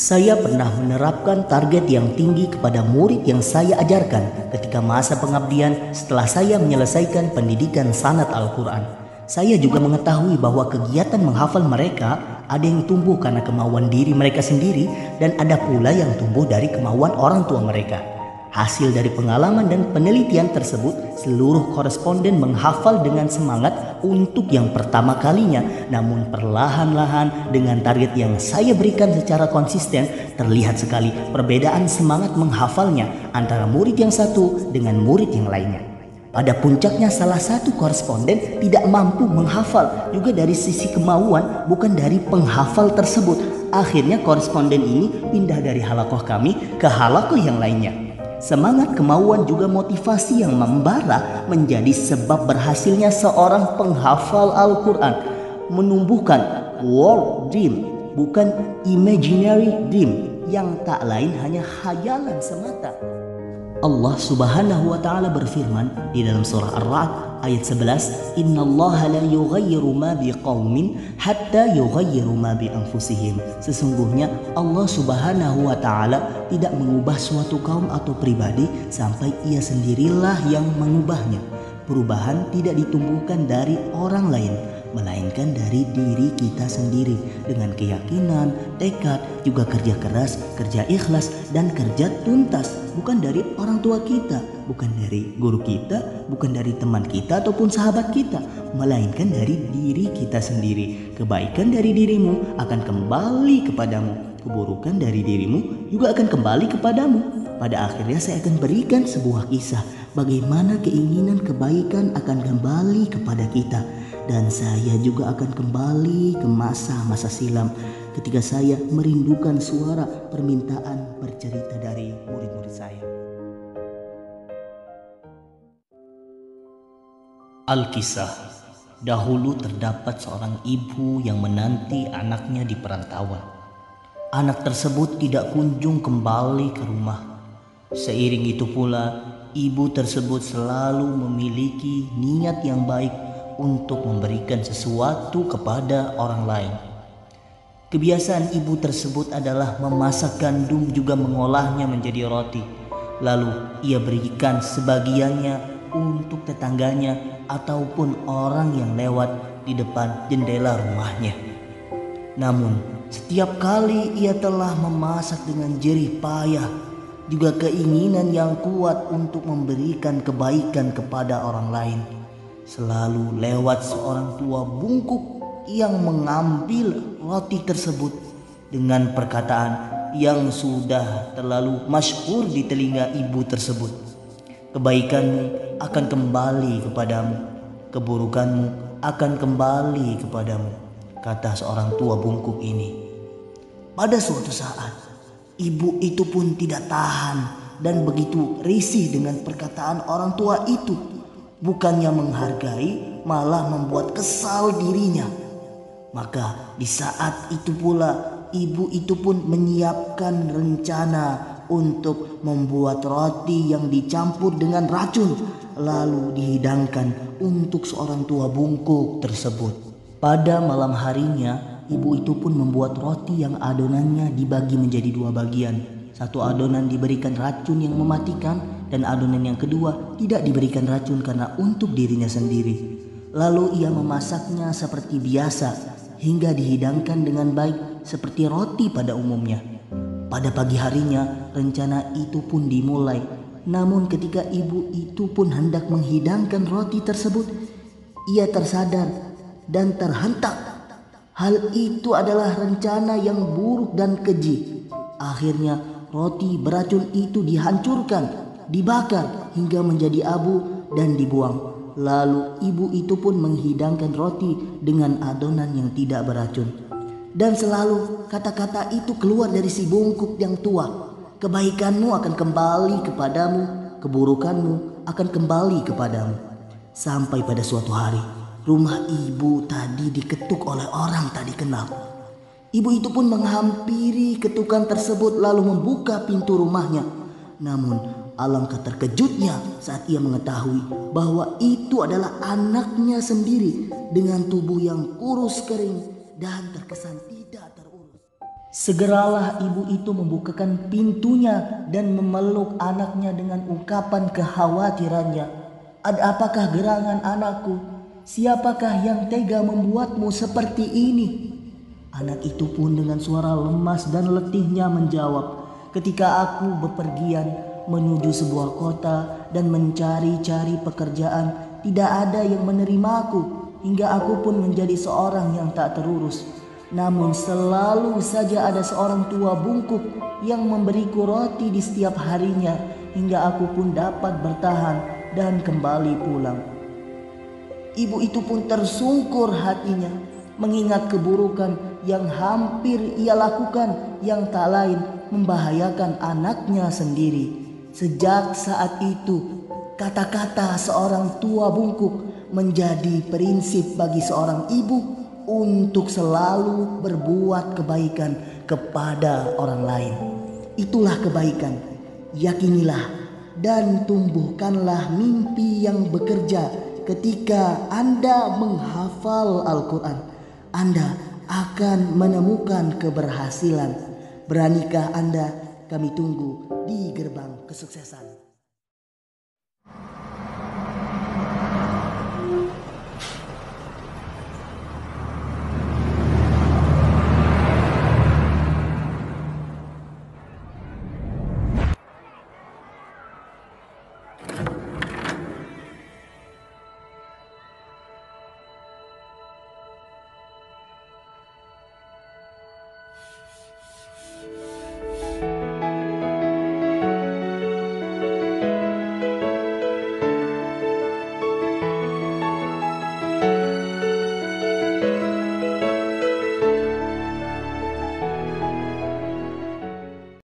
Saya pernah menerapkan target yang tinggi kepada murid yang saya ajarkan ketika masa pengabdian setelah saya menyelesaikan pendidikan sanad Al-Quran. Saya juga mengetahui bahwa kegiatan menghafal mereka ada yang tumbuh karena kemauan diri mereka sendiri dan ada pula yang tumbuh dari kemauan orang tua mereka. Hasil dari pengalaman dan penelitian tersebut, seluruh koresponden menghafal dengan semangat untuk yang pertama kalinya. Namun perlahan-lahan dengan target yang saya berikan secara konsisten, terlihat sekali perbedaan semangat menghafalnya antara murid yang satu dengan murid yang lainnya. Pada puncaknya salah satu koresponden tidak mampu menghafal juga dari sisi kemauan, bukan dari penghafal tersebut. Akhirnya koresponden ini pindah dari halakoh kami ke halakoh yang lainnya. Semangat, kemauan juga motivasi yang membara menjadi sebab berhasilnya seorang penghafal Al-Quran. Menumbuhkan world dream, bukan imaginary dream, yang tak lain hanya khayalan semata. Allah Subhanahu wa taala berfirman di dalam surah Ar-Ra'd ayat 11, "Innallaha la yughayyiru ma biqaumin hatta yughayyiru ma bi anfusihim." Sesungguhnya Allah Subhanahu wa taala tidak mengubah suatu kaum atau pribadi sampai ia sendirilah yang mengubahnya. Perubahan tidak ditumbuhkan dari orang lain, melainkan dari diri kita sendiri dengan keyakinan, tekad, juga kerja keras, kerja ikhlas, dan kerja tuntas. Bukan dari orang tua kita, bukan dari guru kita, bukan dari teman kita ataupun sahabat kita, melainkan dari diri kita sendiri. Kebaikan dari dirimu akan kembali kepadamu, keburukan dari dirimu juga akan kembali kepadamu. Pada akhirnya saya akan berikan sebuah kisah bagaimana keinginan kebaikan akan kembali kepada kita. Dan saya juga akan kembali ke masa-masa silam ketika saya merindukan suara permintaan bercerita dari murid-murid saya. Al-Kisah. Dahulu terdapat seorang ibu yang menanti anaknya di perantauan. Anak tersebut tidak kunjung kembali ke rumah. Seiring itu pula, ibu tersebut selalu memiliki niat yang baik untuk memberikan sesuatu kepada orang lain. Kebiasaan ibu tersebut adalah memasak gandum juga mengolahnya menjadi roti. Lalu ia berikan sebagiannya untuk tetangganya ataupun orang yang lewat di depan jendela rumahnya. Namun setiap kali ia telah memasak dengan jerih payah, juga keinginan yang kuat untuk memberikan kebaikan kepada orang lain, selalu lewat seorang tua bungkuk yang mengambil roti tersebut dengan perkataan yang sudah terlalu masyhur di telinga ibu tersebut. "Kebaikanmu akan kembali kepadamu, keburukanmu akan kembali kepadamu," kata seorang tua bungkuk ini. Pada suatu saat, ibu itu pun tidak tahan dan begitu risih dengan perkataan orang tua itu. Bukannya menghargai, malah membuat kesal dirinya. Maka di saat itu pula ibu itu pun menyiapkan rencana untuk membuat roti yang dicampur dengan racun, lalu dihidangkan untuk seorang tua bungkuk tersebut. Pada malam harinya, ibu itu pun membuat roti yang adonannya dibagi menjadi dua bagian. Satu adonan diberikan racun yang mematikan, dan adonan yang kedua tidak diberikan racun karena untuk dirinya sendiri. Lalu ia memasaknya seperti biasa hingga dihidangkan dengan baik seperti roti pada umumnya. Pada pagi harinya rencana itu pun dimulai. Namun ketika ibu itu pun hendak menghidangkan roti tersebut, ia tersadar dan terhentak. Hal itu adalah rencana yang buruk dan keji. Akhirnya roti beracun itu dihancurkan, dibakar hingga menjadi abu dan dibuang. Lalu ibu itu pun menghidangkan roti dengan adonan yang tidak beracun. Dan selalu kata-kata itu keluar dari si bungkuk yang tua. "Kebaikanmu akan kembali kepadamu, keburukanmu akan kembali kepadamu." Sampai pada suatu hari, rumah ibu tadi diketuk oleh orang tak dikenal. Ibu itu pun menghampiri ketukan tersebut lalu membuka pintu rumahnya. Namun alangkah terkejutnya saat ia mengetahui bahwa itu adalah anaknya sendiri dengan tubuh yang kurus kering dan terkesan tidak terurus. Segeralah ibu itu membukakan pintunya dan memeluk anaknya dengan ungkapan kekhawatirannya. "Ada apakah gerangan anakku? Siapakah yang tega membuatmu seperti ini?" Anak itu pun dengan suara lemas dan letihnya menjawab, "Ketika aku bepergian menuju sebuah kota dan mencari-cari pekerjaan, tidak ada yang menerimaku, hingga aku pun menjadi seorang yang tak terurus. Namun selalu saja ada seorang tua bungkuk yang memberiku roti di setiap harinya, hingga aku pun dapat bertahan dan kembali pulang." Ibu itu pun tersungkur hatinya mengingat keburukan yang hampir ia lakukan, yang tak lain membahayakan anaknya sendiri. Sejak saat itu, kata-kata seorang tua bungkuk menjadi prinsip bagi seorang ibu untuk selalu berbuat kebaikan kepada orang lain. Itulah kebaikan. Yakinilah dan tumbuhkanlah mimpi yang bekerja. Ketika Anda menghafal Al-Quran, Anda akan menemukan keberhasilan. Beranikah Anda? Kami tunggu di gerbang kesuksesan.